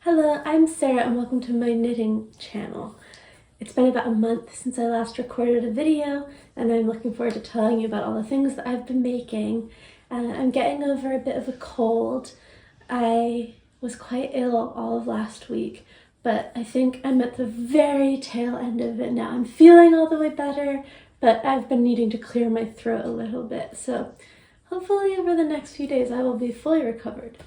Hello, I'm Sarah and welcome to my knitting channel. It's been about a month since I last recorded a video and I'm looking forward to telling you about all the things that I've been making. I'm getting over a bit of a cold. I was quite ill all of last week, but I think I'm at the very tail end of it now. I'm feeling all the way better, but I've been needing to clear my throat a little bit, so hopefully over the next few days I will be fully recovered.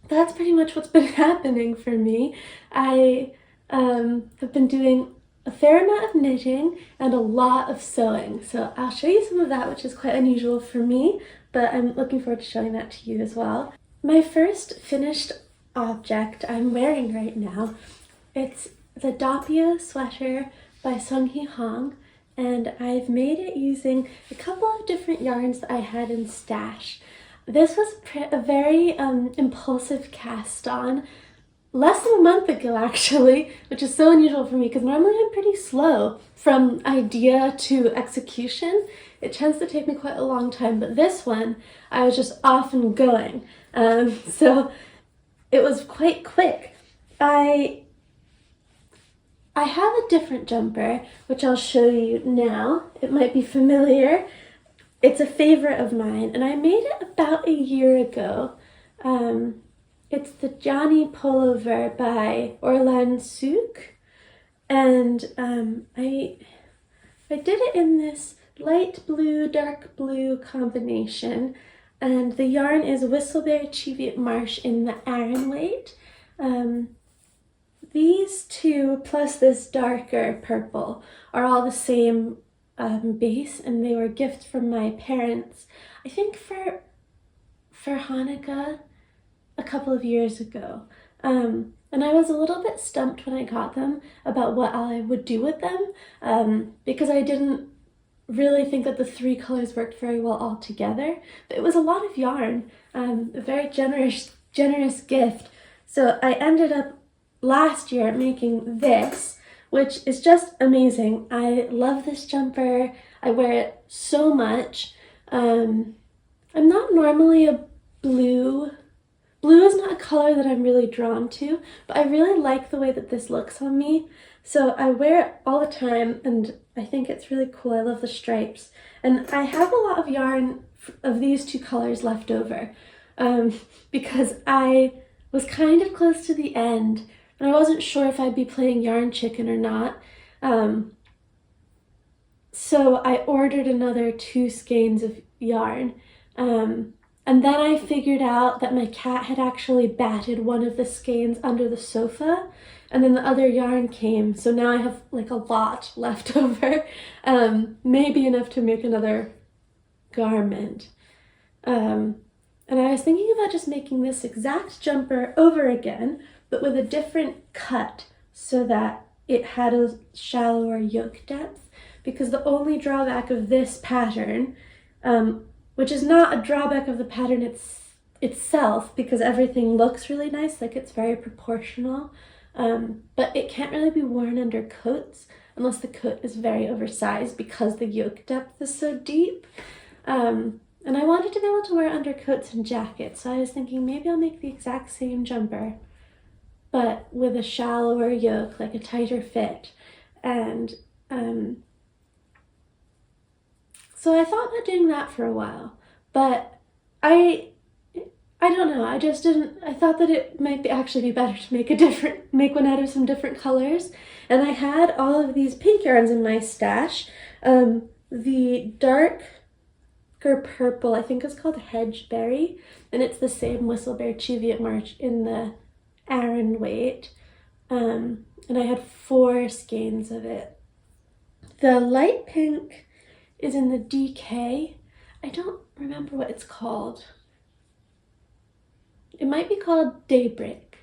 That's pretty much what's been happening for me. I have been doing a fair amount of knitting and a lot of sewing. So I'll show you some of that, which is quite unusual for me, but I'm looking forward to showing that to you as well. My first finished object I'm wearing right now, it's the Doppio sweater by Seunghee, and I've made it using a couple of different yarns that I had in stash. This was a very impulsive cast on less than a month ago actually, which is so unusual for me because normally I'm pretty slow from idea to execution. It tends to take me quite a long time, but this one I was just off and going. So it was quite quick. I have a different jumper, which I'll show you now. It might be familiar. It's a favorite of mine, and I made it about a year ago. It's the Johnny Pullover by Aran, and I did it in this light blue, dark blue combination, and the yarn is Whistleberry Cheviot Marsh in the Aran weight. These two plus this darker purple are all the same base, and they were gifts from my parents, I think for Hanukkah a couple of years ago. And I was a little bit stumped when I got them about what I would do with them, because I didn't really think that the three colors worked very well all together. But it was a lot of yarn, a very generous gift. So I ended up last year making this, which is just amazing. I love this jumper. I wear it so much. I'm not normally a blue. Blue is not a color that I'm really drawn to, but I really like the way that this looks on me. So I wear it all the time, and I think it's really cool. I love the stripes. And I have a lot of yarn of these two colors left over, because I was kind of close to the end, and I wasn't sure if I'd be playing yarn chicken or not. So I ordered another 2 skeins of yarn. And then I figured out that my cat had actually batted one of the skeins under the sofa, and then the other yarn came. So now I have like a lot left over, maybe enough to make another garment. And I was thinking about just making this exact jumper over again, but with a different cut so that it had a shallower yoke depth, because the only drawback of this pattern, which is not a drawback of the pattern itself, because everything looks really nice, like it's very proportional, but it can't really be worn under coats unless the coat is very oversized because the yoke depth is so deep. And I wanted to be able to wear under coats and jackets, so I was thinking maybe I'll make the exact same jumper, but with a shallower yoke, like a tighter fit. And so I thought about doing that for a while, but I don't know, I just didn't, I thought that it might actually be better to make one out of some different colors. And I had all of these pink yarns in my stash. The darker purple, I think it's called Hedgeberry, and it's the same Whistleberry Cheviot Marsh in the Aran weight. And I had 4 skeins of it. The light pink is in the DK. I don't remember what it's called. It might be called Daybreak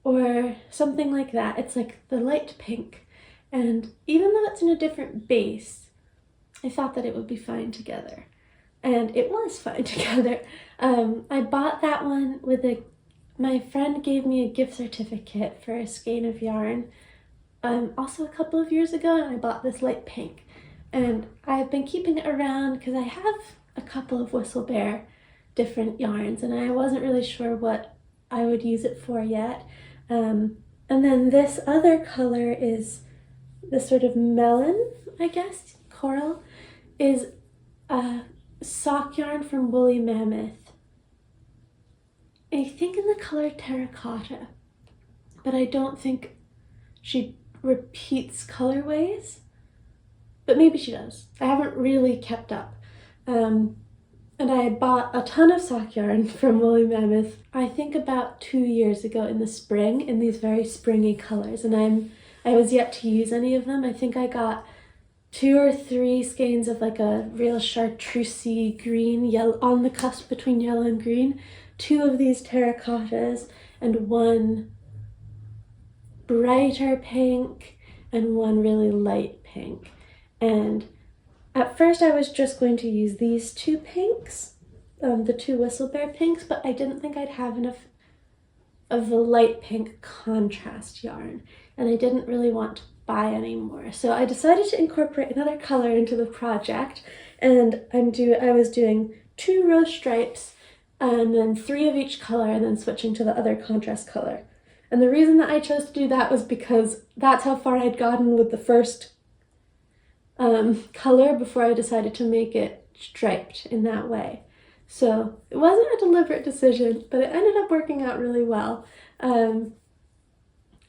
or something like that. It's like the light pink. And even though it's in a different base, I thought that it would be fine together. And it was fine together. I bought that one with my friend gave me a gift certificate for a skein of yarn also a couple of years ago, and I bought this light pink. And I've been keeping it around because I have a couple of Whistleberry different yarns, and I wasn't really sure what I would use it for yet. And then this other color is this sort of melon, I guess, coral, is a sock yarn from Woolly Mammoth. I think in the color terracotta, but I don't think she repeats colorways, but maybe she does. I haven't really kept up. And I bought a ton of sock yarn from Woolly Mammoth, I think about 2 years ago in the spring, in these very springy colors, and I was yet to use any of them. I think I got 2 or 3 skeins of like a real chartreusey green, yellow, on the cusp between yellow and green, 2 of these terracottas, and 1 brighter pink, and 1 really light pink. And at first I was just going to use these 2 pinks, the 2 Whistlebear pinks, but I didn't think I'd have enough of the light pink contrast yarn, and I didn't really want to buy any more. So I decided to incorporate another color into the project, and I was doing 2 row stripes, and then 3 of each color, and then switching to the other contrast color. And the reason that I chose to do that was because that's how far I'd gotten with the first color before I decided to make it striped in that way. So it wasn't a deliberate decision, but it ended up working out really well.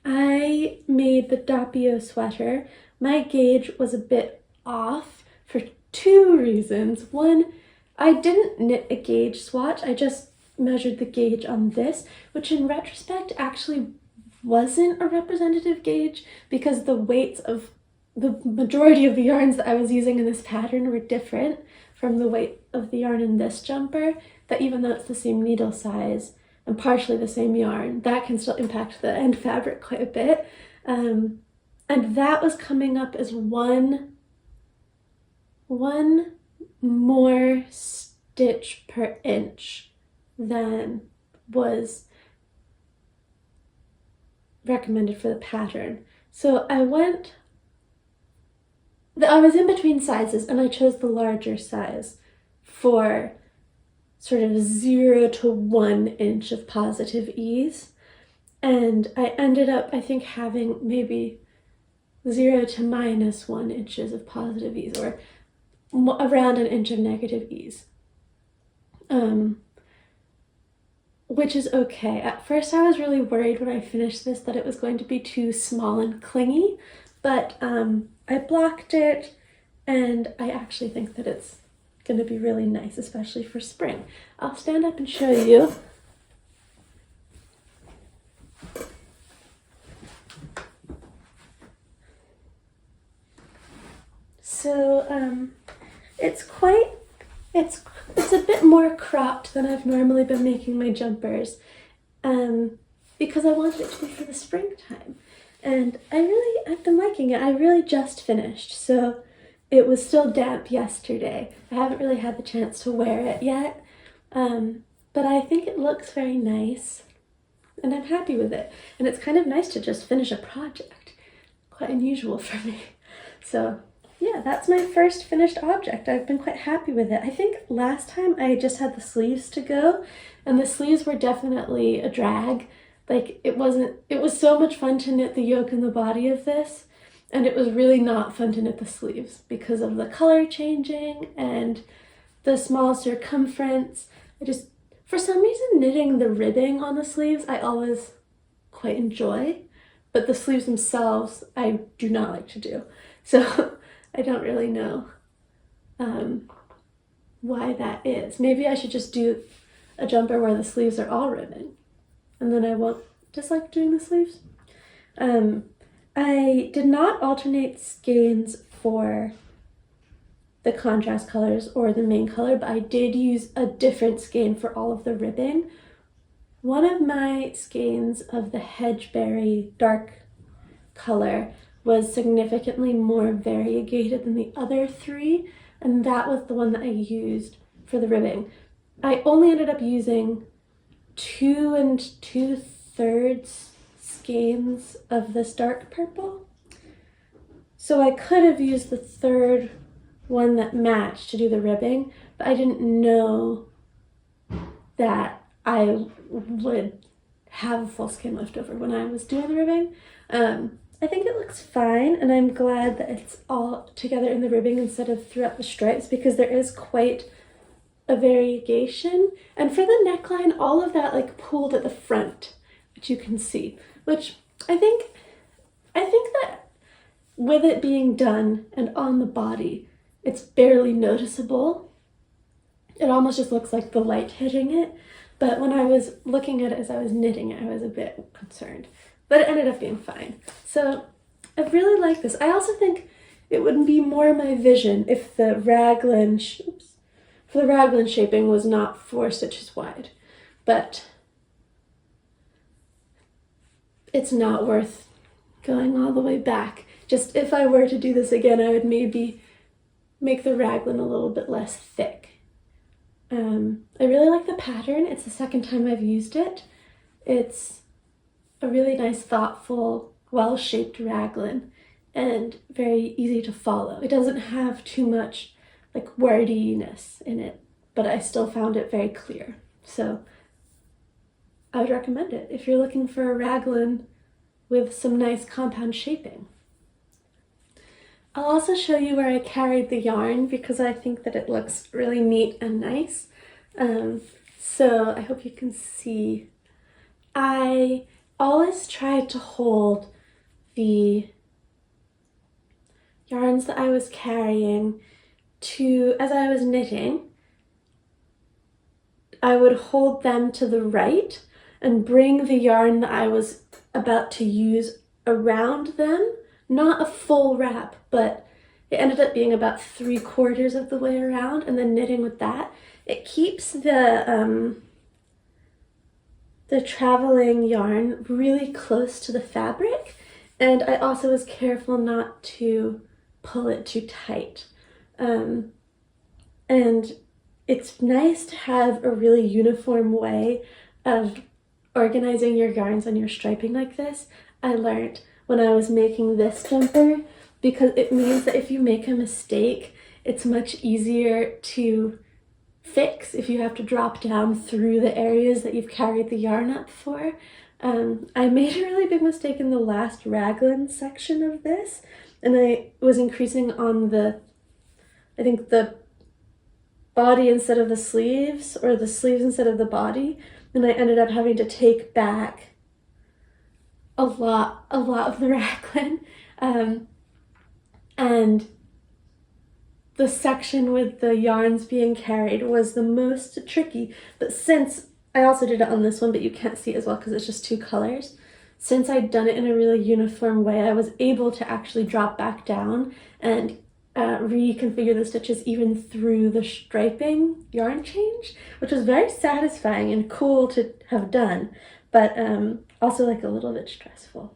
I made the Doppio sweater. My gauge was a bit off for 2 reasons. One, I didn't knit a gauge swatch, I just measured the gauge on this, which in retrospect actually wasn't a representative gauge because the weights of the majority of the yarns that I was using in this pattern were different from the weight of the yarn in this jumper, that even though it's the same needle size and partially the same yarn, that can still impact the end fabric quite a bit. And that was coming up as one more stitch per inch than was recommended for the pattern. So I was in between sizes, and I chose the larger size for sort of 0 to 1 inch of positive ease. And I ended up, I think, having maybe 0 to -1 inches of positive ease, or around an inch of negative ease. Which is okay. At first I was really worried when I finished this that it was going to be too small and clingy, but I blocked it, and I actually think that it's going to be really nice, especially for spring. I'll stand up and show you. So it's a bit more cropped than I've normally been making my jumpers, because I wanted it to be for the springtime. And I've been liking it. I really just finished, so it was still damp yesterday. I haven't really had the chance to wear it yet, but I think it looks very nice, and I'm happy with it. And it's kind of nice to just finish a project. Quite unusual for me. So yeah, that's my first finished object. I've been quite happy with it. I think last time I just had the sleeves to go, and the sleeves were definitely a drag. Like, it was so much fun to knit the yoke and the body of this, and it was really not fun to knit the sleeves because of the color changing and the small circumference. For some reason, knitting the ribbing on the sleeves I always quite enjoy, but the sleeves themselves I do not like to do. So I don't really know why that is. Maybe I should just do a jumper where the sleeves are all ribbing, and then I won't dislike doing the sleeves. I did not alternate skeins for the contrast colors or the main color, but I did use a different skein for all of the ribbing. One of my skeins of the Hedgeberry dark color was significantly more variegated than the other 3, and that was the one that I used for the ribbing. I only ended up using 2 2/3 skeins of this dark purple, so I could have used the 3rd one that matched to do the ribbing, but I didn't know that I would have a full skein lift over when I was doing the ribbing. I think it looks fine, and I'm glad that it's all together in the ribbing instead of throughout the stripes, because there is quite a variegation. And for the neckline, all of that like pulled at the front, which you can see, which I think that with it being done and on the body, it's barely noticeable. It almost just looks like the light hitting it. But when I was looking at it as I was knitting it, I was a bit concerned. But it ended up being fine. So I really like this. I also think it would be more my vision if the raglan, shaping was not 4 stitches wide. But it's not worth going all the way back. Just if I were to do this again, I would maybe make the raglan a little bit less thick. I really like the pattern. It's the second time I've used it. It's a really nice, thoughtful, well-shaped raglan and very easy to follow. It doesn't have too much like wordiness in it, but I still found it very clear. So I would recommend it if you're looking for a raglan with some nice compound shaping. I'll also show you where I carried the yarn because I think that it looks really neat and nice. So I hope you can see. I always tried to hold the yarns that I was carrying as I was knitting, I would hold them to the right and bring the yarn that I was about to use around them. Not a full wrap, but it ended up being about 3/4 of the way around, and then knitting with that. It keeps the traveling yarn really close to the fabric, and I also was careful not to pull it too tight. And it's nice to have a really uniform way of organizing your yarns and your striping like this. I learned when I was making this jumper, because it means that if you make a mistake, it's much easier to fix if you have to drop down through the areas that you've carried the yarn up for. I made a really big mistake in the last raglan section of this, and I was increasing on the body instead of the sleeves, or the sleeves instead of the body, and I ended up having to take back a lot of the raglan, and the section with the yarns being carried was the most tricky. But since I also did it on this one, but you can't see it as well because it's just 2 colors, since I'd done it in a really uniform way, I was able to actually drop back down and reconfigure the stitches even through the striping yarn change, which was very satisfying and cool to have done, but also like a little bit stressful.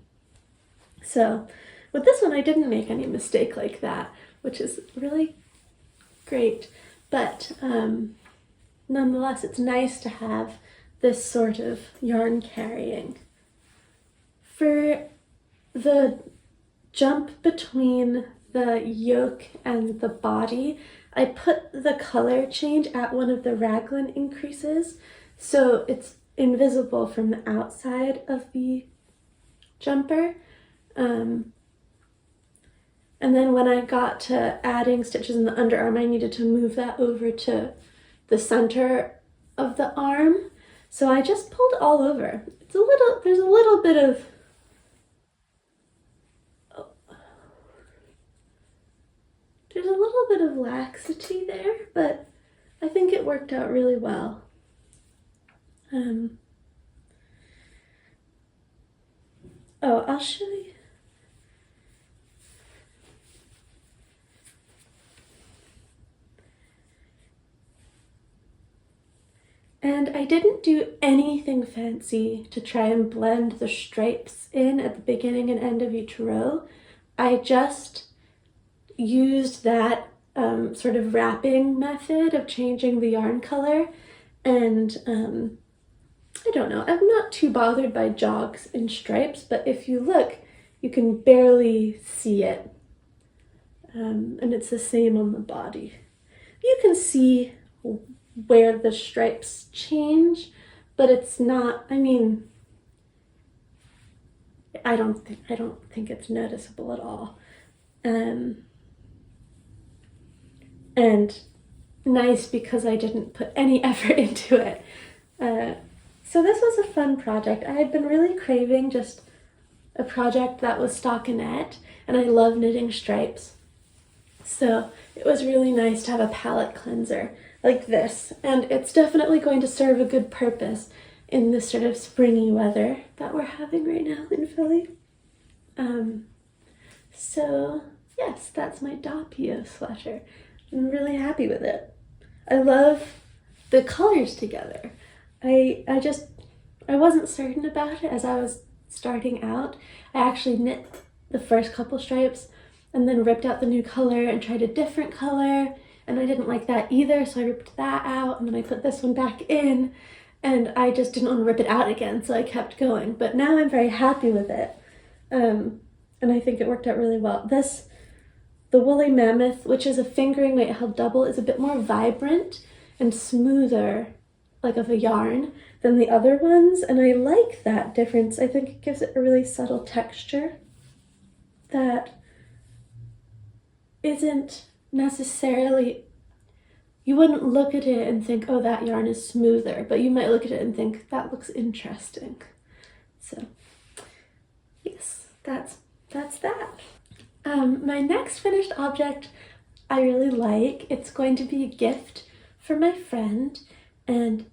So with this one, I didn't make any mistake like that, which is really great. But nonetheless, it's nice to have this sort of yarn carrying. For the jump between the yoke and the body, I put the color change at one of the raglan increases, so it's invisible from the outside of the jumper. And then when I got to adding stitches in the underarm, I needed to move that over to the center of the arm. So I just pulled all over. There's a little bit of, there's a little bit of laxity there, but I think it worked out really well. I'll show you. And I didn't do anything fancy to try and blend the stripes in at the beginning and end of each row. I just used that sort of wrapping method of changing the yarn color, and I don't know, I'm not too bothered by jogs in stripes, but if you look, you can barely see it, and it's the same on the body. You can see where the stripes change, but it's not, I mean, I don't think it's noticeable at all. And nice because I didn't put any effort into it. So this was a fun project. I had been really craving just a project that was stockinette, and I love knitting stripes. So it was really nice to have a palette cleanser like this, and it's definitely going to serve a good purpose in this sort of springy weather that we're having right now in Philly. So yes, that's my Doppio sweater. I'm really happy with it. I love the colors together. I wasn't certain about it as I was starting out. I actually knit the first couple stripes and then ripped out the new color and tried a different color, and I didn't like that either, so I ripped that out, and then I put this one back in, and I just didn't want to rip it out again, so I kept going. But now I'm very happy with it, and I think it worked out really well. The Woolly Mammoth, which is a fingering weight held double, is a bit more vibrant and smoother, like of a yarn, than the other ones, and I like that difference. I think it gives it a really subtle texture that isn't necessarily, you wouldn't look at it and think, oh, that yarn is smoother, but you might look at it and think, that looks interesting. So yes, that's that. My next finished object I really like. It's going to be a gift for my friend, and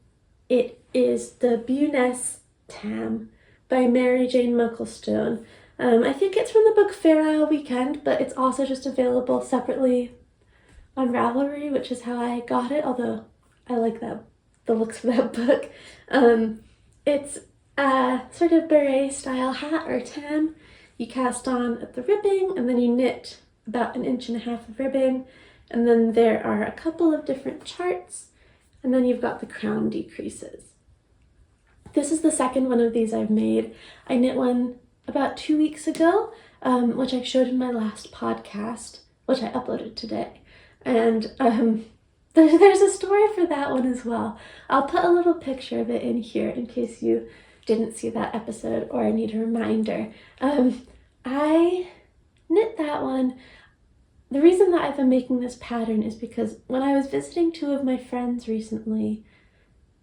it is the Buness Tam by Mary Jane Mucklestone. I think it's from the book Fair Isle Weekend, but it's also just available separately on Ravelry, which is how I got it, although I like the looks of that book. It's a sort of beret style hat or tam. You cast on at the ribbing, and then you knit about 1.5 inches of ribbing, and then there are a couple of different charts, and then you've got the crown decreases. This is the second one of these I've made. I knit one about 2 weeks ago, which I showed in my last podcast, which I uploaded today. And there's a story for that one as well. I'll put a little picture of it in here in case you didn't see that episode or need a reminder. I knit that one. The reason that I've been making this pattern is because when I was visiting 2 of my friends recently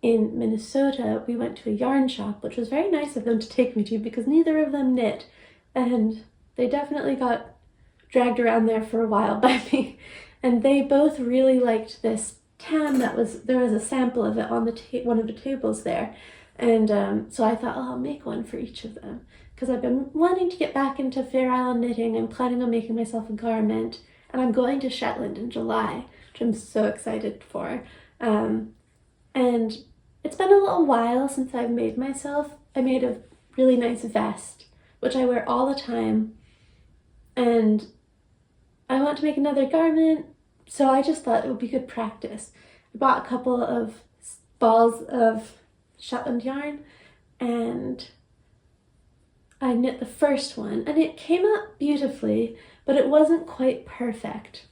in Minnesota, we went to a yarn shop, which was very nice of them to take me to because neither of them knit, and they definitely got dragged around there for a while by me. And they both really liked this tam there was a sample of it on one of the tables there. And so I thought, oh, I'll make one for each of them because I've been wanting to get back into Fair Isle knitting. I'm planning on making myself a garment, and I'm going to Shetland in July, which I'm so excited for. And it's been a little while since I've made myself. I made a really nice vest, which I wear all the time, and I want to make another garment, so I just thought it would be good practice. I bought a couple of balls of Shetland yarn, and I knit the first one, and it came out beautifully, but it wasn't quite perfect.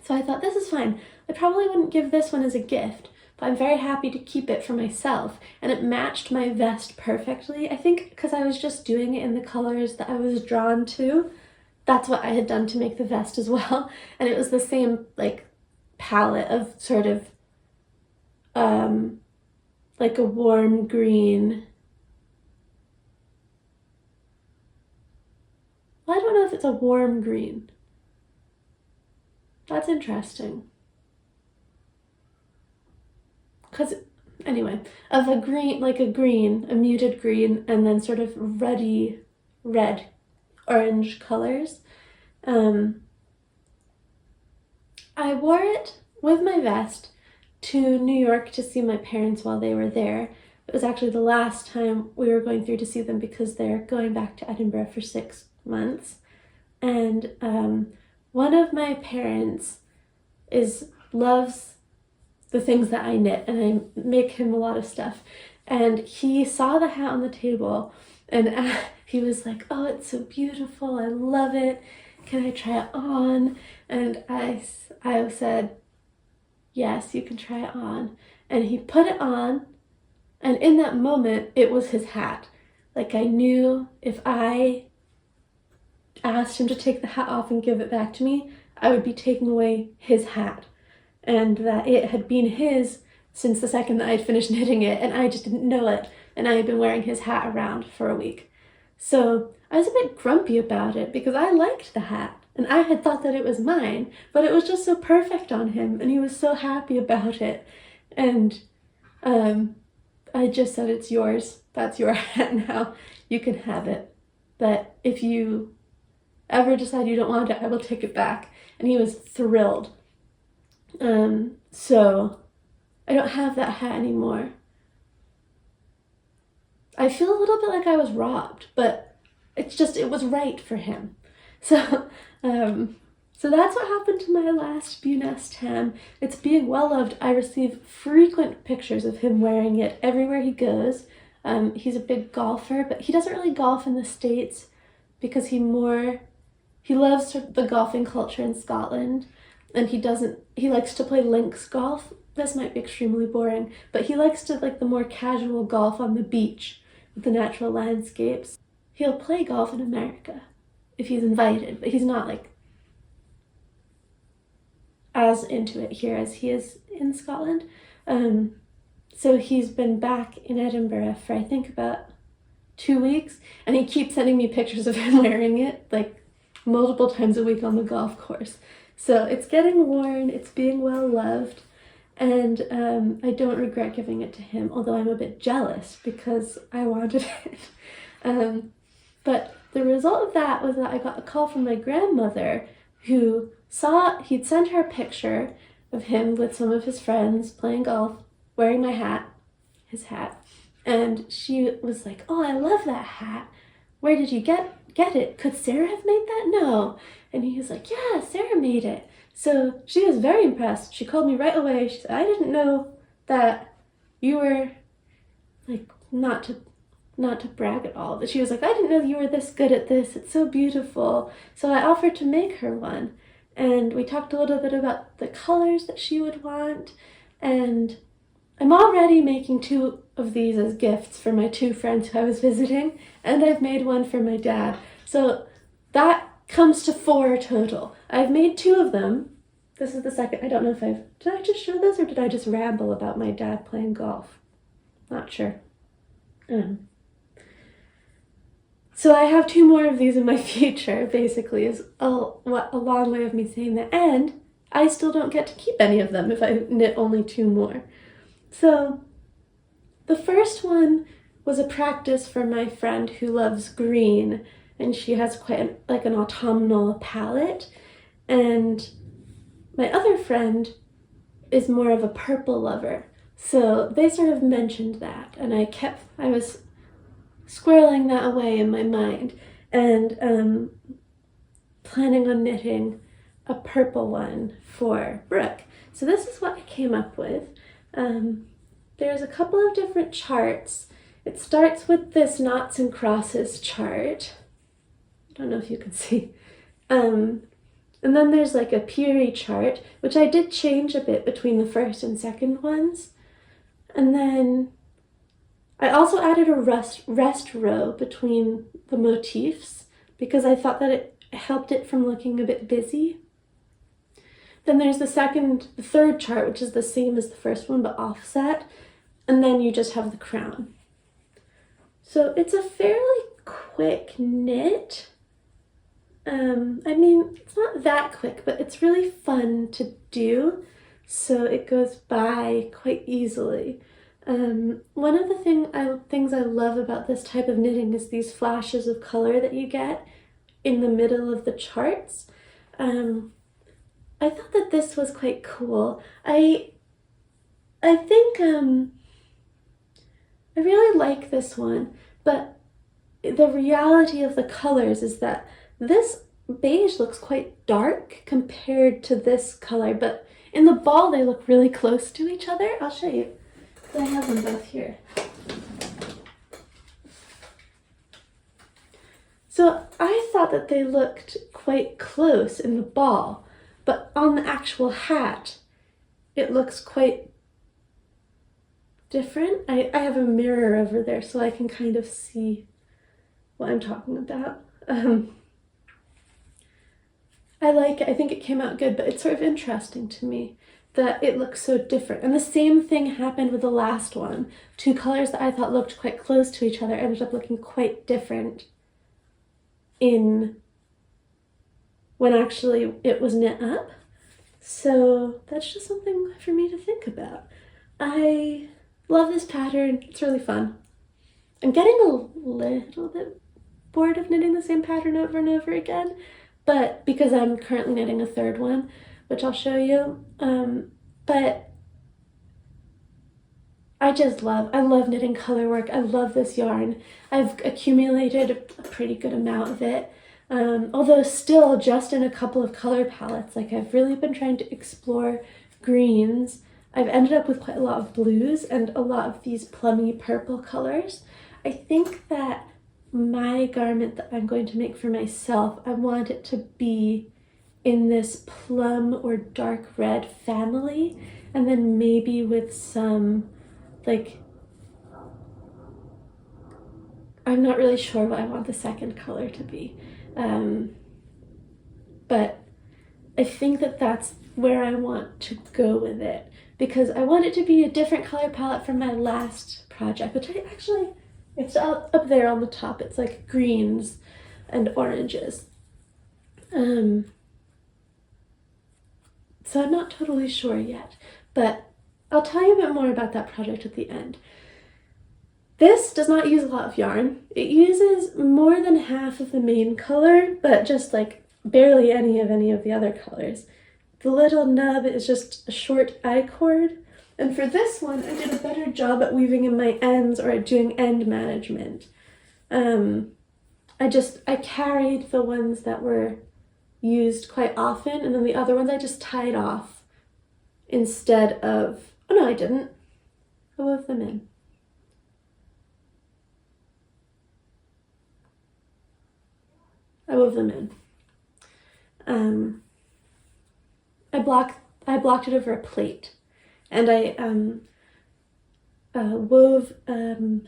So I thought, this is fine. I probably wouldn't give this one as a gift, but I'm very happy to keep it for myself, and it matched my vest perfectly. I think because I was just doing it in the colors that I was drawn to. That's what I had done to make the vest as well, and it was the same like palette of sort of like a warm green. Well, I don't know if it's a warm green. That's interesting. Because anyway, of a green, like a muted green, and then sort of ruddy red orange colors. I wore it with my vest to New York to see my parents while they were there. It was actually the last time we were going through to see them because they're going back to Edinburgh for 6 months. And one of my parents loves the things that I knit, and I make him a lot of stuff. And he saw the hat on the table, and he was like, oh, it's so beautiful, I love it, can I try it on? And I said, yes, you can try it on. And he put it on, and in that moment, it was his hat. Like, I knew if I asked him to take the hat off and give it back to me, I would be taking away his hat, and that it had been his since the second that I'd finished knitting it, and I just didn't know it, and I had been wearing his hat around for a week. So I was a bit grumpy about it because I liked the hat, and I had thought that it was mine, but it was just so perfect on him, and he was so happy about it. And I just said, it's yours. That's your hat now. You can have it. But if you ever decide you don't want it, I will take it back. And he was thrilled. So I don't have that hat anymore. I feel a little bit like I was robbed, but it was right for him. So, so that's what happened to my last Buness tam. It's being well loved. I receive frequent pictures of him wearing it everywhere he goes. He's a big golfer, but he doesn't really golf in the States because he loves the golfing culture in Scotland, and he likes to play links golf. This might be extremely boring, but he likes to like the more casual golf on the beach with the natural landscapes. He'll play golf in America if he's invited, but he's not like as into it here as he is in Scotland. So he's been back in Edinburgh for I think about 2 weeks, and he keeps sending me pictures of him wearing it like multiple times a week on the golf course. So it's getting worn, it's being well loved, and I don't regret giving it to him, although I'm a bit jealous because I wanted it. But the result of that was that I got a call from my grandmother who he'd sent her a picture of him with some of his friends playing golf, wearing his hat, and she was like, "Oh, I love that hat. Where did you get it? Could Sarah have made that?" "No." And he was like, "Yeah, Sarah made it." So she was very impressed. She called me right away. She said, "I didn't know that you were like not to brag at all, but she was like, I didn't know you were this good at this. It's so beautiful." So I offered to make her one, and we talked a little bit about the colors that she would want, and I'm already making 2 of these as gifts for my 2 friends who I was visiting, and I've made one for my dad. So that comes to 4 total. I've made 2 of them. This is the second. I don't know if did I just show this or did I just ramble about my dad playing golf? Not sure. So I have 2 more of these in my future, basically, is a long way of me saying that. And I still don't get to keep any of them if I knit only 2 more. So the first one was a practice for my friend who loves green, and she has quite an autumnal palette. And my other friend is more of a purple lover. So they sort of mentioned that, and I was squirreling that away in my mind, and planning on knitting a purple one for Brooke. So this is what I came up with. There's a couple of different charts. It starts with this knots and crosses chart. I don't know if you can see. And then there's like a Peary chart, which I did change a bit between the first and second ones. And then I also added a rest row between the motifs because I thought that it helped it from looking a bit busy. Then there's the third chart, which is the same as the first one but offset, and then you just have the crown. So it's a fairly quick knit. I mean, it's not that quick, but it's really fun to do, so it goes by quite easily. One of the things I love about this type of knitting is these flashes of color that you get in the middle of the charts. I thought that this was quite cool. I think I really like this one, but the reality of the colors is that this beige looks quite dark compared to this color, but in the ball they look really close to each other. I'll show you. I have them both here. So I thought that they looked quite close in the ball, but on the actual hat, it looks quite different. I have a mirror over there so I can kind of see what I'm talking about. I think it came out good, but it's sort of interesting to me that it looks so different. And the same thing happened with the last one. Two colors that I thought looked quite close to each other ended up looking quite different when actually it was knit up. So that's just something for me to think about. I love this pattern. It's really fun. I'm getting a little bit bored of knitting the same pattern over and over again, but because I'm currently knitting a third one, which I'll show you. But I love knitting color work. I love this yarn. I've accumulated a pretty good amount of it. Although still just in a couple of color palettes. Like, I've really been trying to explore greens. I've ended up with quite a lot of blues and a lot of these plummy purple colors. I think that my garment that I'm going to make for myself, I want it to be in this plum or dark red family, and then maybe with some, like, I'm not really sure what I want the second color to be. But I think that that's where I want to go with it, because I want it to be a different color palette from my last project, which it's up there on the top. It's like greens and oranges. So I'm not totally sure yet, but I'll tell you a bit more about that project at the end. This does not use a lot of yarn. It uses more than half of the main color, but just like barely any of the other colors. The little nub is just a short I-cord. And for this one, I did a better job at weaving in my ends or at doing end management. I carried the ones that were used quite often, and then the other ones I just tied off instead of, oh no, I didn't. I wove them in. I blocked it over a plate, and I wove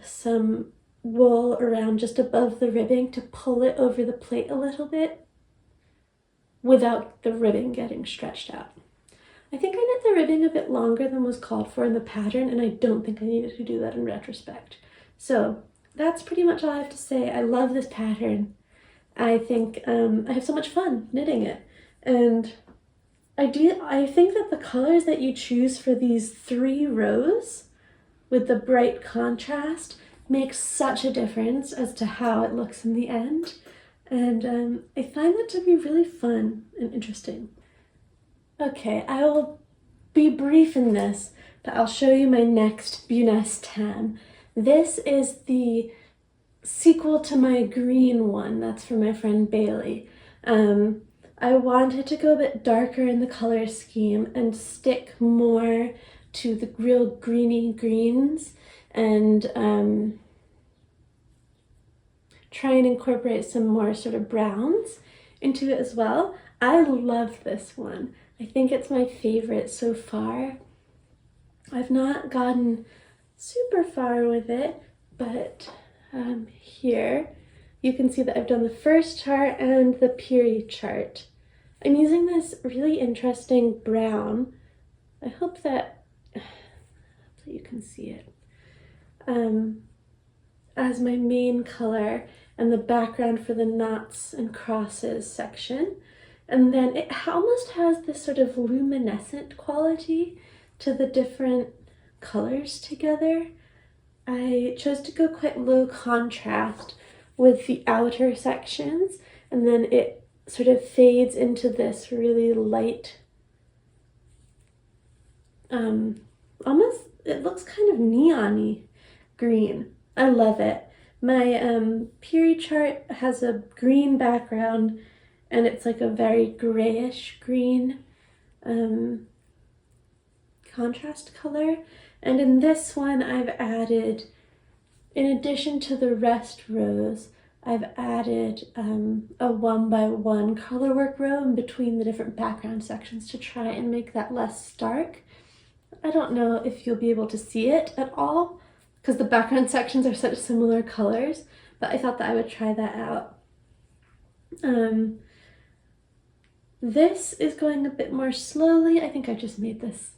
some wool around just above the ribbing to pull it over the plate a little bit without the ribbing getting stretched out. I think I knit the ribbing a bit longer than was called for in the pattern, and I don't think I needed to do that in retrospect. So that's pretty much all I have to say. I love this pattern. I think I have so much fun knitting it, and I think that the colors that you choose for these 3 rows with the bright contrast makes such a difference as to how it looks in the end, and I find that to be really fun and interesting. Okay, I will be brief in this, but I'll show you my next Buness tam. This is the sequel to my green one. That's for my friend Bailey. I wanted to go a bit darker in the color scheme and stick more to the real greeny greens, and try and incorporate some more sort of browns into it as well. I love this one. I think it's my favorite so far. I've not gotten super far with it, but here you can see that I've done the first chart and the period chart. I'm using this really interesting brown. I hope that you can see it, as my main color and the background for the knots and crosses section. And then it almost has this sort of luminescent quality to the different colors together. I chose to go quite low contrast with the outer sections, and then it sort of fades into this really light, almost, it looks kind of neon-y green. I love it. My period chart has a green background, and it's like a very grayish green contrast color. And in this one, I've added, in addition to the rest rows, I've added a 1x1 colorwork row in between the different background sections to try and make that less stark. I don't know if you'll be able to see it at all because the background sections are such similar colors, but I thought that I would try that out. This is going a bit more slowly. I think I just made this.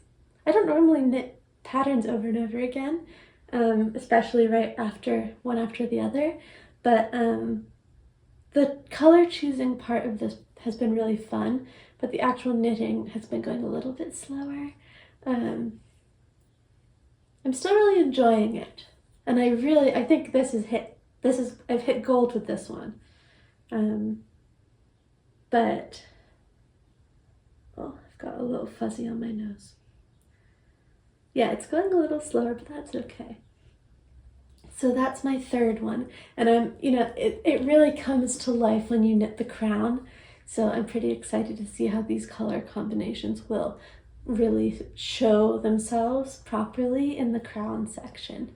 I don't normally knit patterns over and over again, especially right after one after the other, but the color choosing part of this has been really fun, but the actual knitting has been going a little bit slower. I'm still really enjoying it, and I think I've hit gold with this one. But oh, I've got a little fuzzy on my nose. Yeah, it's going a little slower, but that's okay. So that's my third one, and it really comes to life when you knit the crown, so I'm pretty excited to see how these color combinations will really show themselves properly in the crown section.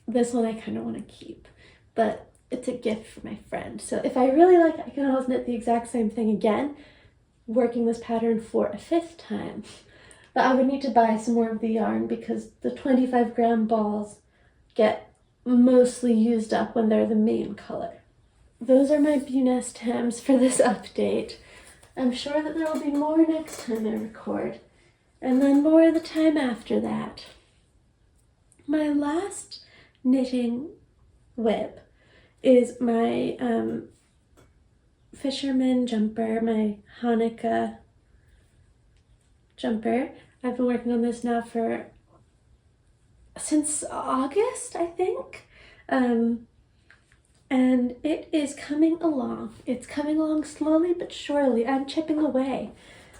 This one I kind of want to keep, but it's a gift for my friend, so if I really like it, I can always knit the exact same thing again, working this pattern for a 5th time. But I would need to buy some more of the yarn because the 25-gram balls get mostly used up when they're the main color. Those are my Buness Thames for this update. I'm sure that there will be more next time I record, and then more the time after that. My last knitting whip is my fisherman jumper, my Hanukkah jumper. I've been working on this now since August, I think. And it is coming along. It's coming along slowly but surely. I'm chipping away.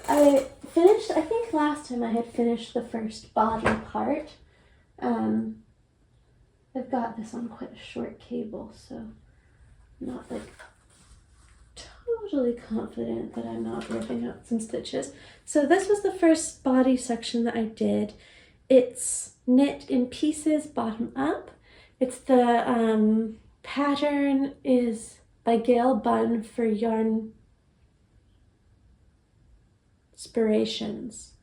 I think last time I had finished the first bottom part. I've got this on quite a short cable, so I'm not totally confident that I'm not ripping out some stitches. So this was the first body section that I did. It's knit in pieces bottom up. It's the pattern is by Gayle Bunn for Yarn Inspirations.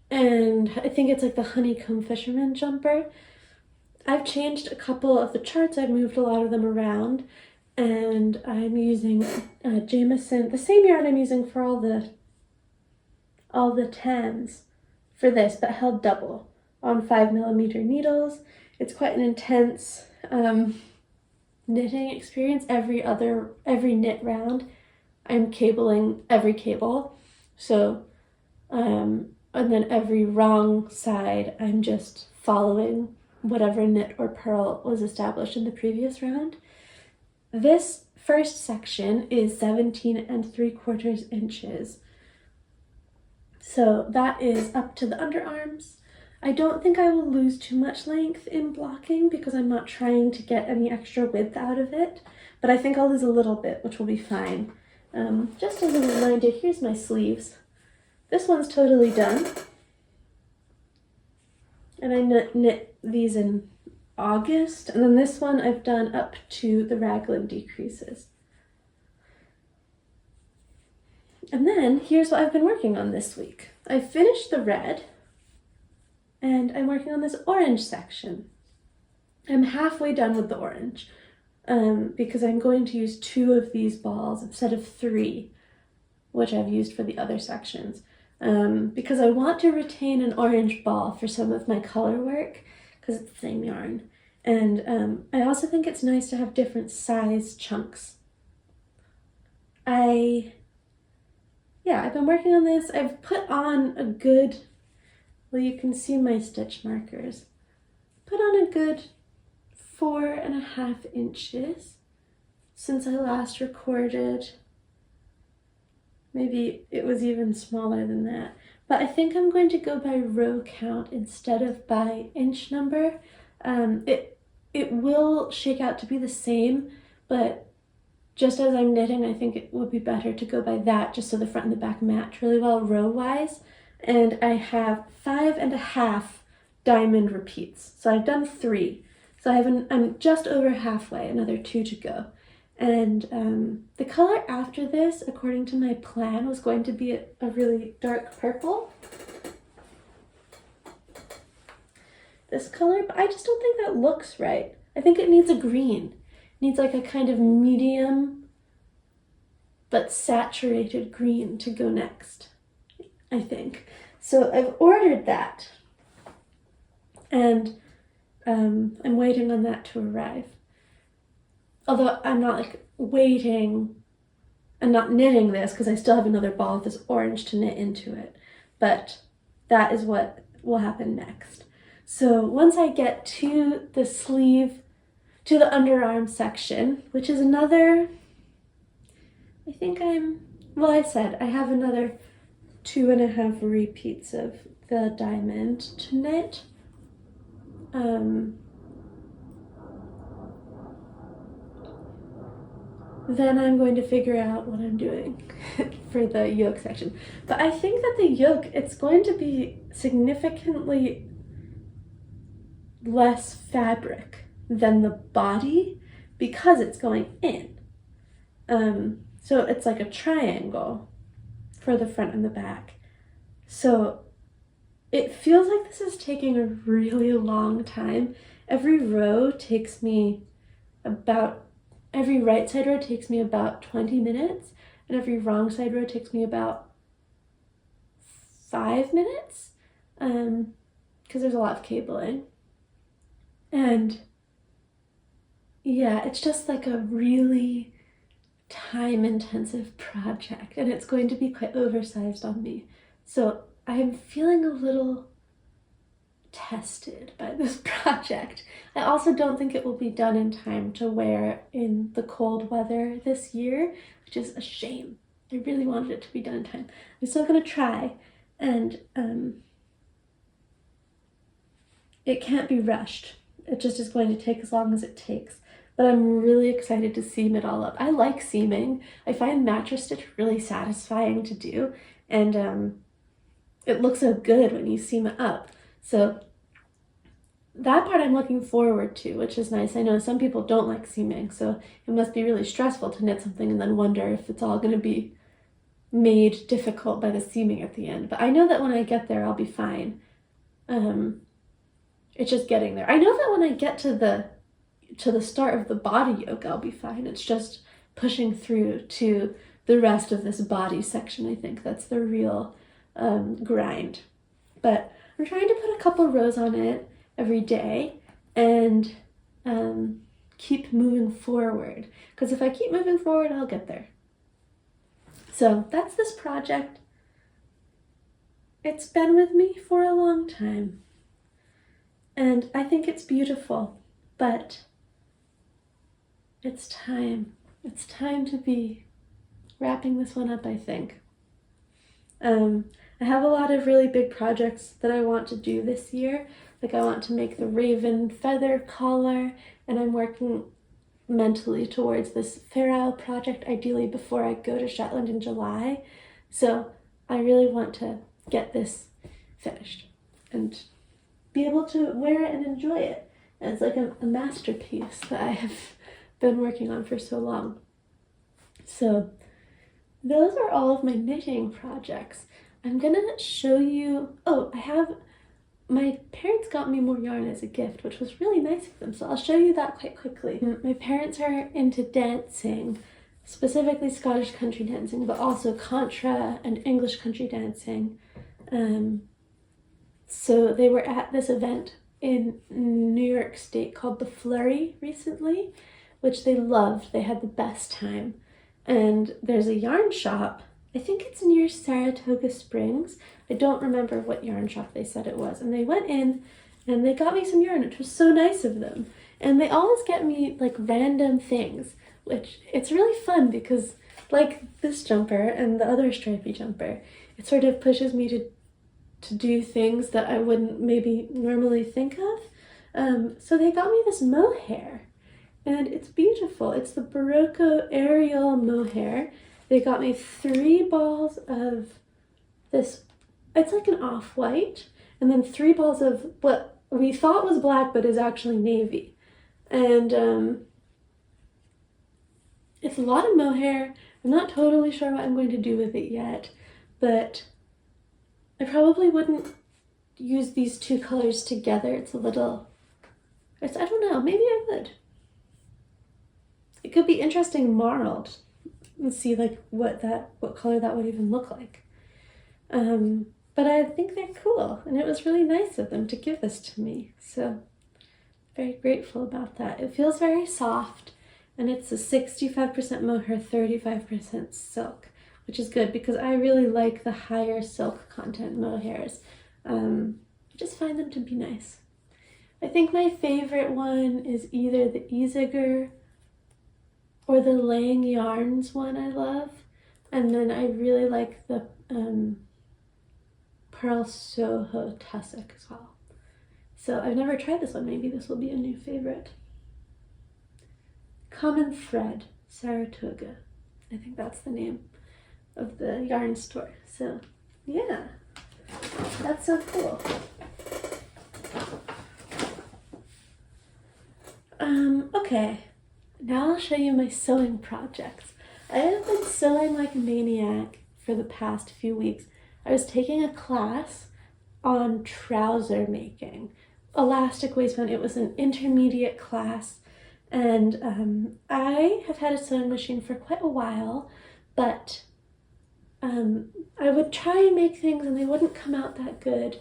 And I think it's like the Honeycomb fisherman jumper. I've changed a couple of the charts. I've moved a lot of them around. And I'm using Jameson, the same yarn I'm using for all the Thames for this, but held double on 5mm needles. It's quite an intense knitting experience. Every knit round, I'm cabling every cable. So, and then every wrong side, I'm just following whatever knit or purl was established in the previous round. This first section is 17 3/4 inches. So that is up to the underarms. I don't think I will lose too much length in blocking because I'm not trying to get any extra width out of it, but I think I'll lose a little bit, which will be fine. Just as a reminder, here's my sleeves. This one's totally done. And I knit these in August, and then this one I've done up to the raglan decreases. And then here's what I've been working on this week. I finished the red, and I'm working on this orange section. I'm halfway done with the orange because I'm going to use 2 of these balls instead of 3, which I've used for the other sections, because I want to retain an orange ball for some of my color work because it's the same yarn. And I also think it's nice to have different size chunks. I've been working on this. I've put on a good, well, you can see my stitch markers. Put on a good 4.5 inches since I last recorded. Maybe it was even smaller than that. But I think I'm going to go by row count instead of by inch number. It will shake out to be the same, but just as I'm knitting, I think it would be better to go by that just so the front and the back match really well row-wise. And I have 5.5 diamond repeats. So I've done 3. So I'm just over halfway, another 2 to go. And the color after this, according to my plan, was going to be a really dark purple. this color, but I just don't think that looks right. I think it needs a green. It needs like a kind of medium but saturated green to go next, I think. So I've ordered that, and I'm waiting on that to arrive. Although I'm not like waiting, I'm not knitting this because I still have another ball of this orange to knit into it, but that is what will happen next. So once I get to the sleeve, to the underarm section, which is another, I think I said I have another 2.5 repeats of the diamond to knit. Then I'm going to figure out what I'm doing for the yoke section. But I think that the yoke, it's going to be significantly less fabric than the body because it's going in. So it's like a triangle for the front and the back. So it feels like this is taking a really long time. Every right side row takes me about 20 minutes, and every wrong side row takes me about 5 minutes, because there's a lot of cabling. And yeah, it's just like a really time-intensive project, and it's going to be quite oversized on me. So I'm feeling a little tested by this project. I also don't think it will be done in time to wear in the cold weather this year, which is a shame. I really wanted it to be done in time. I'm still gonna try, and it can't be rushed. It just is going to take as long as it takes. But I'm really excited to seam it all up. I like seaming. I find mattress stitch really satisfying to do, and it looks so good when you seam it up. So that part I'm looking forward to, which is nice. I know some people don't like seaming, so it must be really stressful to knit something and then wonder if it's all going to be made difficult by the seaming at the end. But I know that when I get there, I'll be fine. It's just getting there. I know that when I get to the start of the body yoke, I'll be fine. It's just pushing through to the rest of this body section. I think that's the real grind. But I'm trying to put a couple rows on it every day and keep moving forward, because if I keep moving forward, I'll get there. So that's this project. It's been with me for a long time, and I think it's beautiful, but it's time to be wrapping this one up, I think. I have a lot of really big projects that I want to do this year. Like I want to make the raven feather collar, and I'm working mentally towards this Fair Isle project, ideally before I go to Shetland in July. So I really want to get this finished and be able to wear it and enjoy it. And it's like a masterpiece that I have been working on for so long. So those are all of my knitting projects. I'm gonna show you, my parents got me more yarn as a gift, which was really nice of them, so I'll show you that quite quickly. My parents are into dancing, specifically Scottish country dancing, but also contra and English country dancing. So they were at this event in New York State called The Flurry recently, which they loved. They had the best time. And there's a yarn shop, I think it's near Saratoga Springs. I don't remember what yarn shop they said it was. And they went in and they got me some yarn, which was so nice of them. And they always get me like random things, which it's really fun because like this jumper and the other stripy jumper, it sort of pushes me to do things that I wouldn't maybe normally think of. So they got me this mohair, and it's beautiful. It's the Barocco Aerial mohair. They got me 3 balls of this, it's like an off-white, and then 3 balls of what we thought was black but is actually navy. And it's a lot of mohair. I'm not totally sure what I'm going to do with it yet, but I probably wouldn't use these two colors together. It's a little, I don't know, maybe I would. It could be interesting marled and see like what color that would even look like. But I think they're cool, and it was really nice of them to give this to me. So very grateful about that. It feels very soft, and it's a 65% mohair, 35% silk, which is good because I really like the higher silk content mohairs. I just find them to be nice. I think my favorite one is either the Izager or the Lang Yarns one I love. And then I really like the Pearl Soho Tussock as well. So I've never tried this one. Maybe this will be a new favorite. Common Thread, Saratoga. I think that's the name of the yarn store. So yeah, that's so cool. Okay, now I'll show you my sewing projects. I have been sewing like a maniac for the past few weeks. I was taking a class on trouser making, elastic waistband. It was an intermediate class, and I have had a sewing machine for quite a while, but I would try and make things and they wouldn't come out that good,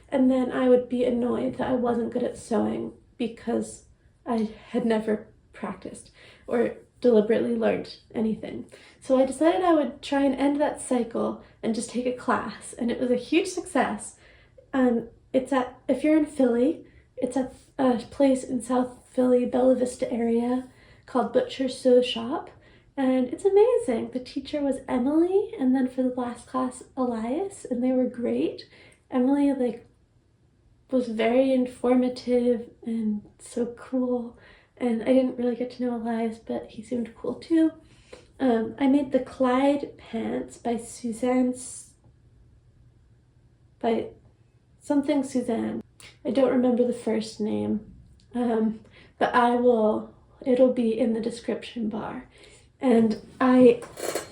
and then I would be annoyed that I wasn't good at sewing because I had never practiced or deliberately learned anything. So I decided I would try and end that cycle and just take a class, and it was a huge success. It's at, if you're in Philly, it's at a place in South Philly, Bella Vista area called Butcher's Sew Shop, and it's amazing. The teacher was Emily, and then for the last class, Elias, and they were great. Emily was very informative and so cool, and I didn't really get to know Elias, but he seemed cool too. I made the Clyde pants by Suzann, by something Suzann. I don't remember the first name, but it'll be in the description bar. And I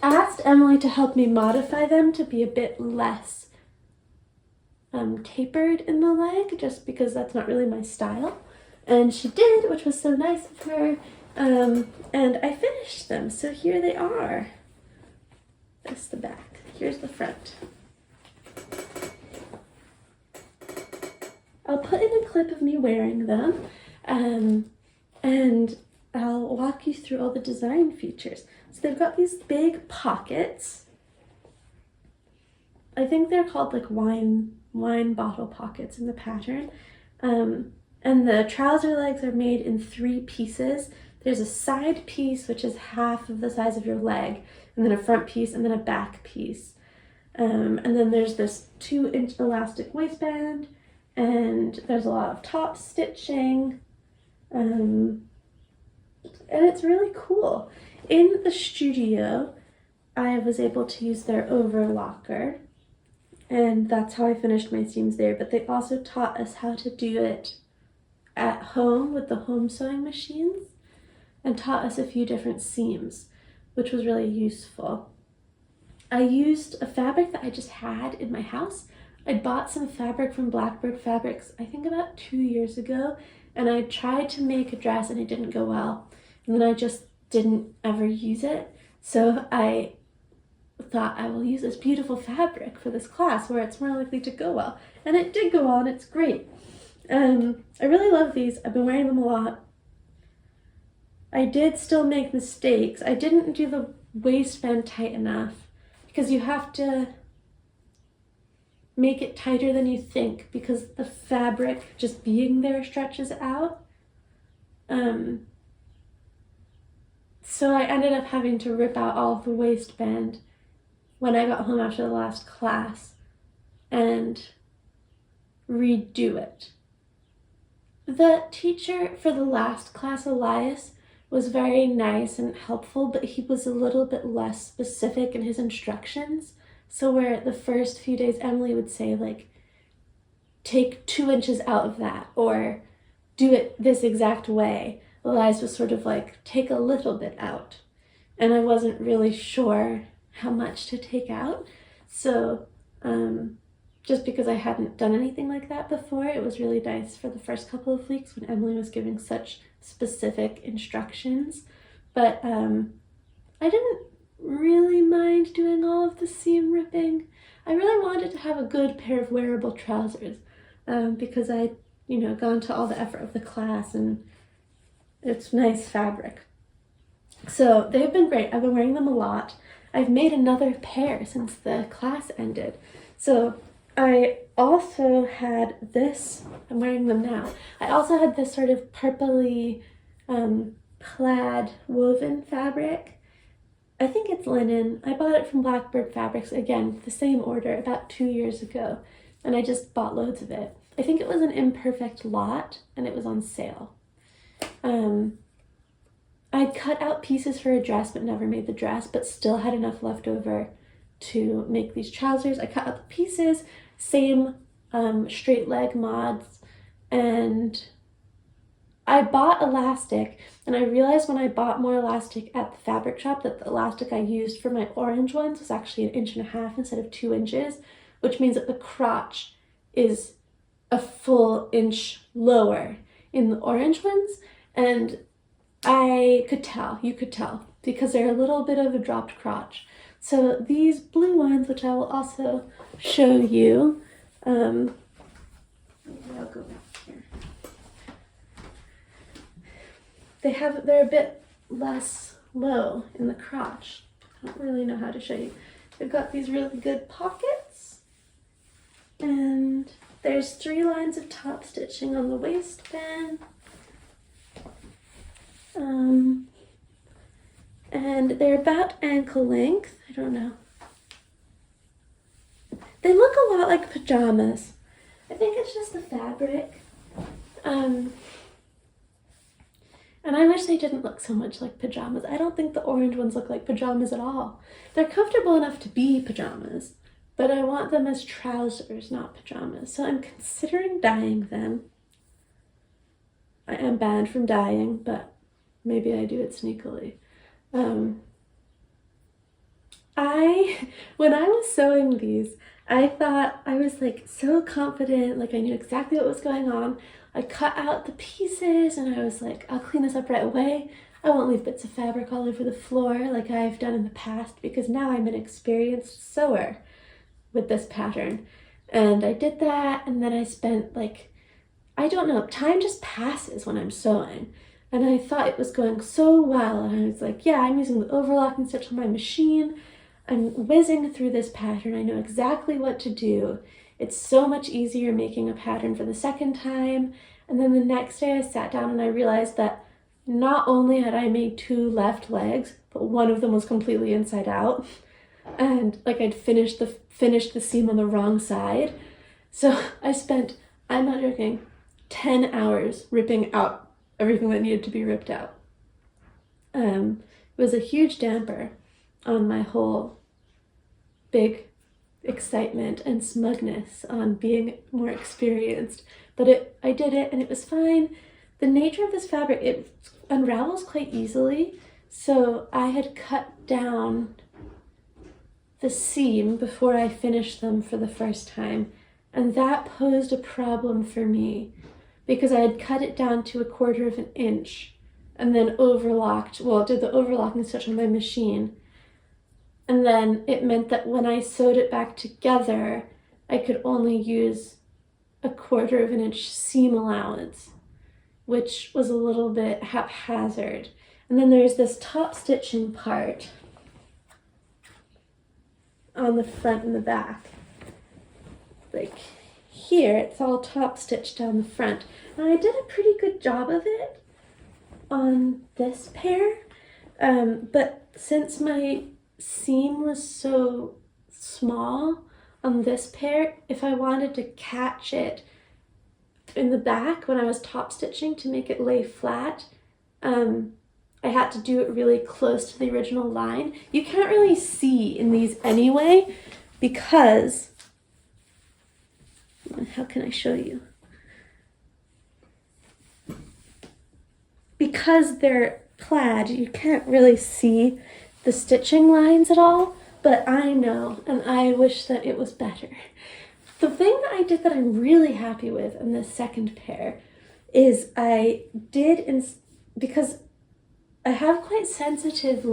asked Emily to help me modify them to be a bit less tapered in the leg, just because that's not really my style. And she did, which was so nice of her. And I finished them, so here they are. That's the back. Here's the front. I'll put in a clip of me wearing them, and I'll walk you through all the design features. So they've got these big pockets. I think they're called like wine bottle pockets in the pattern. And the trouser legs are made in 3 pieces. There's a side piece, which is half of the size of your leg, and then a front piece, and then a back piece. And then there's this 2-inch elastic waistband, and there's a lot of top stitching. And it's really cool. In the studio, I was able to use their overlocker, and that's how I finished my seams there. But they also taught us how to do it at home with the home sewing machines, and taught us a few different seams, which was really useful. I used a fabric that I just had in my house. I bought some fabric from Blackbird Fabrics, I think about 2 years ago, and I tried to make a dress and it didn't go well. And then I just didn't ever use it. So I thought I will use this beautiful fabric for this class where it's more likely to go well. And it did go well, and it's great. I really love these. I've been wearing them a lot. I did still make mistakes. I didn't do the waistband tight enough because you have to make it tighter than you think because the fabric just being there stretches out. So I ended up having to rip out all of the waistband when I got home after the last class and redo it. The teacher for the last class, Elias, was very nice and helpful, but he was a little bit less specific in his instructions. So where the first few days Emily would say, like, take 2 inches out of that, or do it this exact way, Elias was sort of like, take a little bit out. And I wasn't really sure how much to take out. So just because I hadn't done anything like that before. It was really nice for the first couple of weeks when Emily was giving such specific instructions. But I didn't really mind doing all of the seam ripping. I really wanted to have a good pair of wearable trousers because I'd, gone to all the effort of the class and it's nice fabric. So they've been great. I've been wearing them a lot. I've made another pair since the class ended. So I also had this, I'm wearing them now. I also had this sort of purpley plaid woven fabric. I think it's linen. I bought it from Blackbird Fabrics, again, the same order, about 2 years ago. And I just bought loads of it. I think it was an imperfect lot and it was on sale. I'd cut out pieces for a dress but never made the dress, but still had enough left over to make these trousers. I cut out the pieces, same straight leg mods, and I bought elastic, and I realized when I bought more elastic at the fabric shop that the elastic I used for my orange ones was actually 1.5 inches instead of 2 inches, which means that the crotch is a full inch lower in the orange ones, and I could tell, you could tell, because they're a little bit of a dropped crotch. So these blue ones, which I will also show you, maybe I'll go back here. They're a bit less low in the crotch. I don't really know how to show you. They've got these really good pockets, and there's 3 lines of top stitching on the waistband. And they're about ankle length. I don't know. They look a lot like pajamas. I think it's just the fabric. And I wish they didn't look so much like pajamas. I don't think the orange ones look like pajamas at all. They're comfortable enough to be pajamas, but I want them as trousers, not pajamas. So I'm considering dyeing them. I am banned from dyeing, but maybe I do it sneakily. When I was sewing these, I thought I was like so confident, like I knew exactly what was going on. I cut out the pieces and I was like, I'll clean this up right away. I won't leave bits of fabric all over the floor like I've done in the past, because now I'm an experienced sewer with this pattern. And I did that, and then I spent I don't know, time just passes when I'm sewing. And I thought it was going so well, and I was like, yeah, I'm using the overlocking stitch on my machine. I'm whizzing through this pattern. I know exactly what to do. It's so much easier making a pattern for the second time. And then the next day I sat down and I realized that not only had I made 2 left legs, but one of them was completely inside out. And I'd finished the seam on the wrong side. So I spent, I'm not joking, 10 hours ripping out everything that needed to be ripped out. It was a huge damper on my whole big excitement and smugness on being more experienced. But I did it and it was fine. The nature of this fabric, it unravels quite easily. So I had cut down the seam before I finished them for the first time. And that posed a problem for me because I had cut it down to 1/4 inch and then did the overlocking stitch on my machine. And then it meant that when I sewed it back together, I could only use 1/4 inch seam allowance, which was a little bit haphazard. And then there's this top stitching part on the front and the back. Here, it's all top stitched down the front. And I did a pretty good job of it on this pair. But since my seam was so small on this pair, if I wanted to catch it in the back when I was top stitching to make it lay flat, I had to do it really close to the original line. You can't really see in these anyway because, how can I show you? Because they're plaid, you can't really see the stitching lines at all, but I know, and I wish that it was better. The thing that I did that I'm really happy with in this second pair is I did, because I have quite sensitive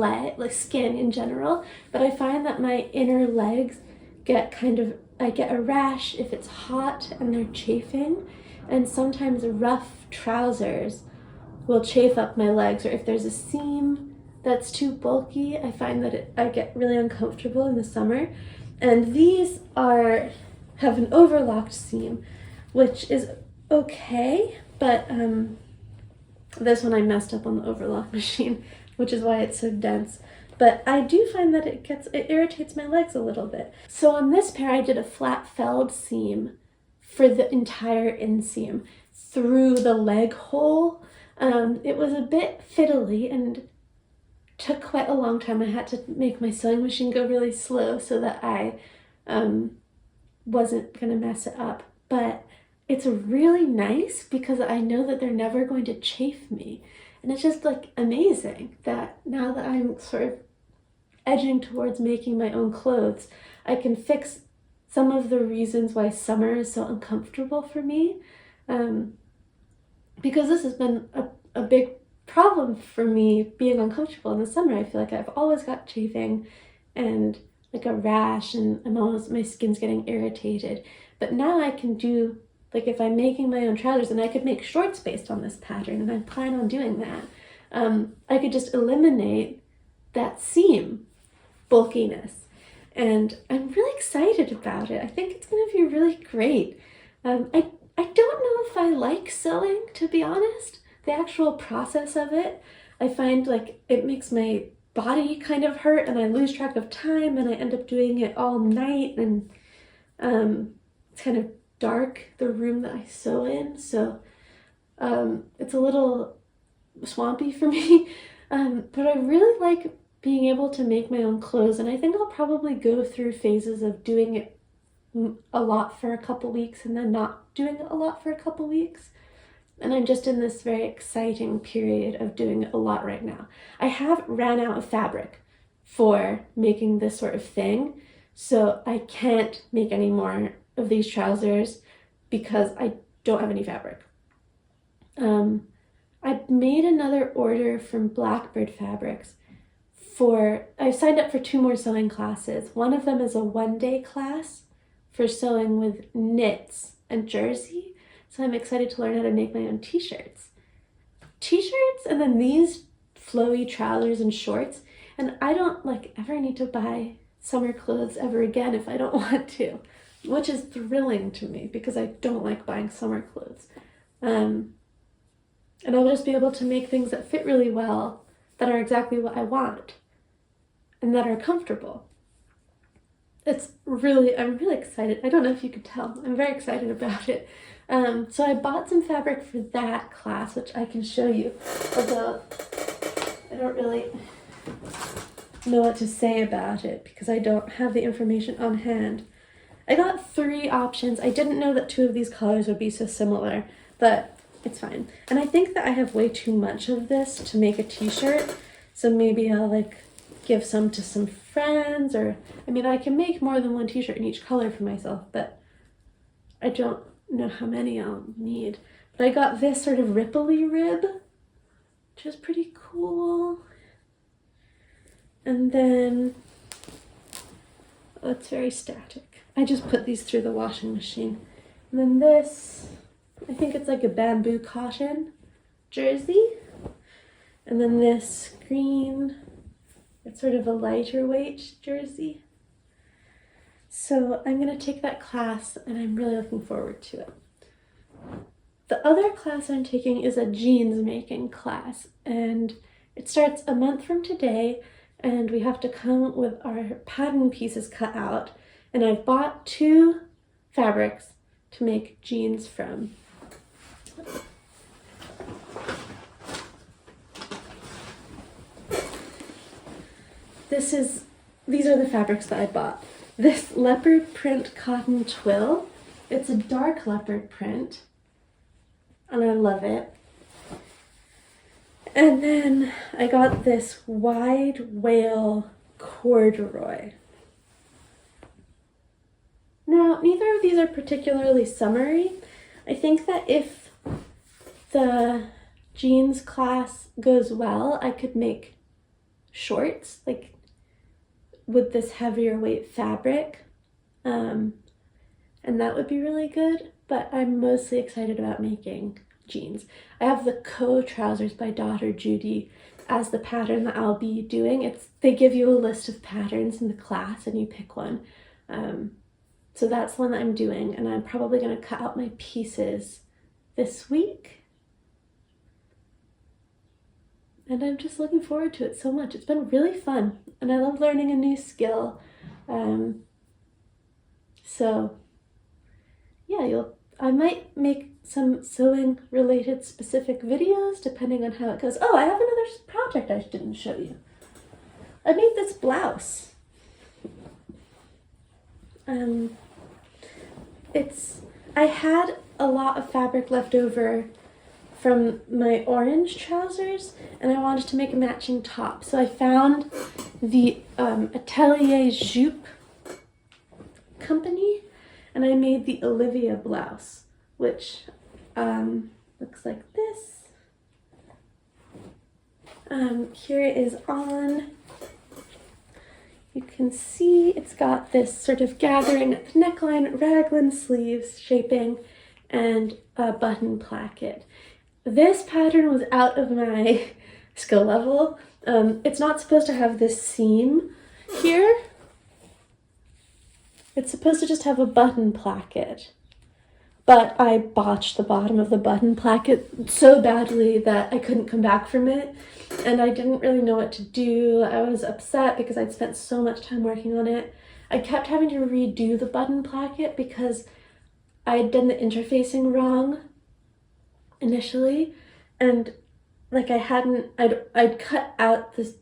skin in general, but I find that my inner legs get I get a rash if it's hot and they're chafing, and sometimes rough trousers will chafe up my legs, or if there's a seam that's too bulky, I find that I get really uncomfortable in the summer. And these have an overlocked seam, which is okay, but this one I messed up on the overlock machine, which is why it's so dense. But I do find that it irritates my legs a little bit. So on this pair, I did a flat felled seam for the entire inseam through the leg hole. It was a bit fiddly and took quite a long time. I had to make my sewing machine go really slow so that I wasn't gonna mess it up. But it's really nice because I know that they're never going to chafe me. And it's just like amazing that now that I'm sort of edging towards making my own clothes, I can fix some of the reasons why summer is so uncomfortable for me. Because this has been a big problem for me, being uncomfortable in the summer. I feel like I've always got chafing and like a rash, and my skin's getting irritated. But now I can do, like, if I'm making my own trousers, and I could make shorts based on this pattern, and I plan on doing that, I could just eliminate that seam bulkiness. And I'm really excited about it. I think it's going to be really great. I don't know if I like sewing, to be honest. The actual process of it, I find like it makes my body kind of hurt, and I lose track of time, and I end up doing it all night, and it's kind of dark, the room that I sew in, so it's a little swampy for me, but I really like being able to make my own clothes, and I think I'll probably go through phases of doing it a lot for a couple weeks and then not doing it a lot for a couple weeks. And I'm just in this very exciting period of doing it a lot right now. I have ran out of fabric for making this sort of thing, so I can't make any more of these trousers because I don't have any fabric. I made another order from Blackbird Fabrics I've signed up for 2 more sewing classes. One of them is a 1-day class for sewing with knits and jersey. So I'm excited to learn how to make my own t-shirts. T-shirts, and then these flowy trousers and shorts. And I don't ever need to buy summer clothes ever again if I don't want to, which is thrilling to me because I don't like buying summer clothes. And I'll just be able to make things that fit really well, that are exactly what I want, and that are comfortable. I'm really excited. I don't know if you could tell. I'm very excited about it. So I bought some fabric for that class, which I can show you, although I don't really know what to say about it because I don't have the information on hand. I got 3 options. I didn't know that 2 of these colors would be so similar, but it's fine. And I think that I have way too much of this to make a t-shirt, so maybe I'll give some to some friends, or I can make more than 1 t-shirt in each color for myself, but I don't know how many I'll need. But I got this sort of ripply rib, which is pretty cool. And then, it's very static. I just put these through the washing machine. And then this, I think it's like a bamboo cotton jersey. And then this green, it's sort of a lighter weight jersey. So I'm going to take that class, and I'm really looking forward to it. The other class I'm taking is a jeans making class, and it starts a month from today, and we have to come with our pattern pieces cut out, and I've bought 2 fabrics to make jeans from. These are the fabrics that I bought. This leopard print cotton twill, it's a dark leopard print, and I love it. And then I got this wide wale corduroy. Now, neither of these are particularly summery. I think that if the jeans class goes well, I could make shorts, like with this heavier weight fabric. And that would be really good, but I'm mostly excited about making jeans. I have the Co trousers by Daughter Judy as the pattern that I'll be doing. They give you a list of patterns in the class and you pick one. So that's the one that I'm doing, and I'm probably going to cut out my pieces this week. And I'm just looking forward to it so much. It's been really fun, and I love learning a new skill. So yeah, I might make some sewing related specific videos depending on how it goes. Oh, I have another project I didn't show you. I made this blouse. I had a lot of fabric left over from my orange trousers, and I wanted to make a matching top. So I found the Atelier Jupe company, and I made the Olivia blouse, which looks like this. Here it is on. You can see it's got this sort of gathering at the neckline, raglan sleeves shaping, and a button placket. This pattern was out of my skill level. It's not supposed to have this seam here. It's supposed to just have a button placket. But I botched the bottom of the button placket so badly that I couldn't come back from it. And I didn't really know what to do. I was upset because I'd spent so much time working on it. I kept having to redo the button placket because I had done the interfacing wrong initially. And like I'd cut out this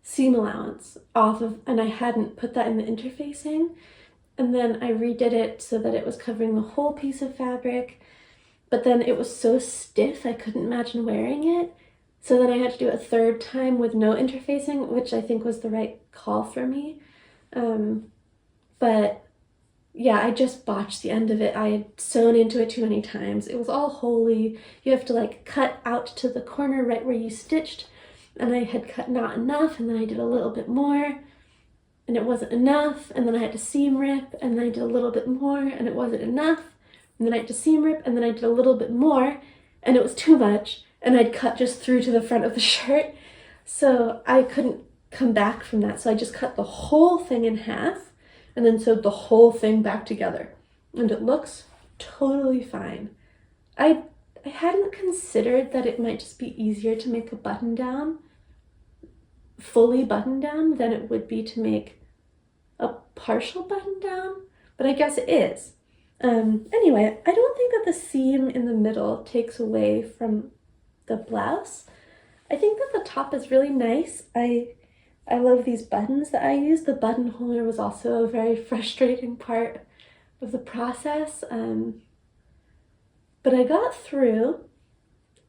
seam allowance off of, and I hadn't put that in the interfacing. And then I redid it so that it was covering the whole piece of fabric. But then it was so stiff, I couldn't imagine wearing it. So then I had to do it a third time with no interfacing, which I think was the right call for me. But yeah, I just botched the end of it. I had sewn into it too many times. It was all holy. You have to like cut out to the corner right where you stitched. And I had cut not enough, and then I did a little bit more, and it wasn't enough. And then I had to seam rip, and then I did a little bit more, and it wasn't enough. And then I had to seam rip, and then I did a little bit more, and it was too much, and I'd cut just through to the front of the shirt. So I couldn't come back from that. So I just cut the whole thing in half, and then sewed the whole thing back together. And it looks totally fine. I hadn't considered that it might just be easier to make a button down, fully button down, than it would be to make a partial button down, but I guess it is. Anyway, I don't think that the seam in the middle takes away from the blouse. I think that the top is really nice. I love these buttons that I use. The button holder was also a very frustrating part of the process. But I got through,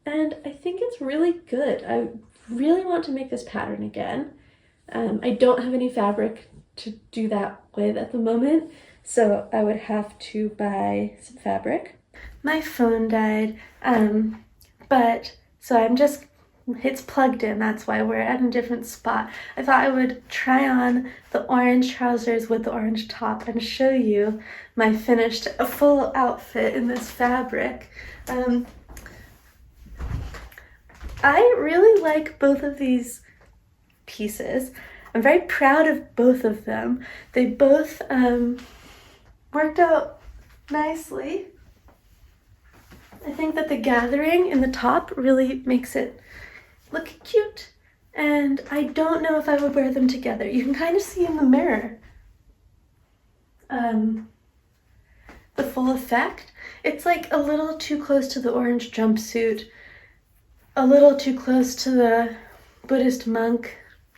and I think it's really good. I really want to make this pattern again. I don't have any fabric to do that with at the moment, so I would have to buy some fabric. My phone died, it's plugged in, that's why we're at a different spot. I thought I would try on the orange trousers with the orange top and show you my finished full outfit in this fabric. I really like both of these pieces. I'm very proud of both of them. They both worked out nicely. I think that the gathering in the top really makes it look cute, and I don't know if I would wear them together. You can kind of see in the mirror the full effect. It's like a little too close to the orange jumpsuit, a little too close to the Buddhist monk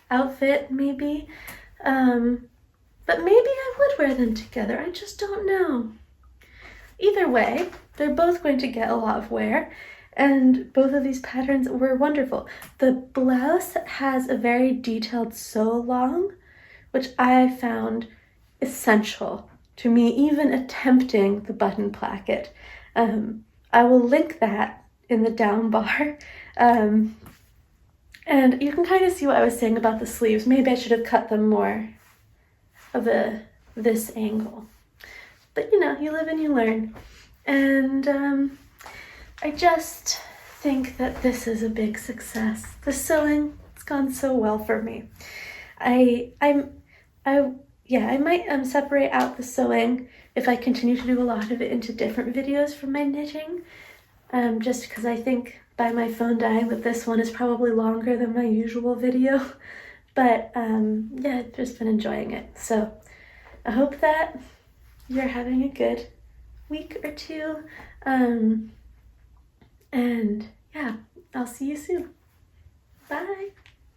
outfit maybe, but maybe I would wear them together. I just don't know. Either way, they're both going to get a lot of wear, and both of these patterns were wonderful. The blouse has a very detailed sew along, which I found essential to me even attempting the button placket. I will link that in the down bar. And you can kind of see what I was saying about the sleeves. Maybe I should have cut them more of this angle. But you know, you live and you learn. And I just think that this is a big success. The sewing, it's gone so well for me. I might separate out the sewing if I continue to do a lot of it into different videos from my knitting. Just because I think by my phone dying that this one is probably longer than my usual video. But yeah, I've just been enjoying it. So I hope that you're having a good week or two. And yeah, I'll see you soon. Bye.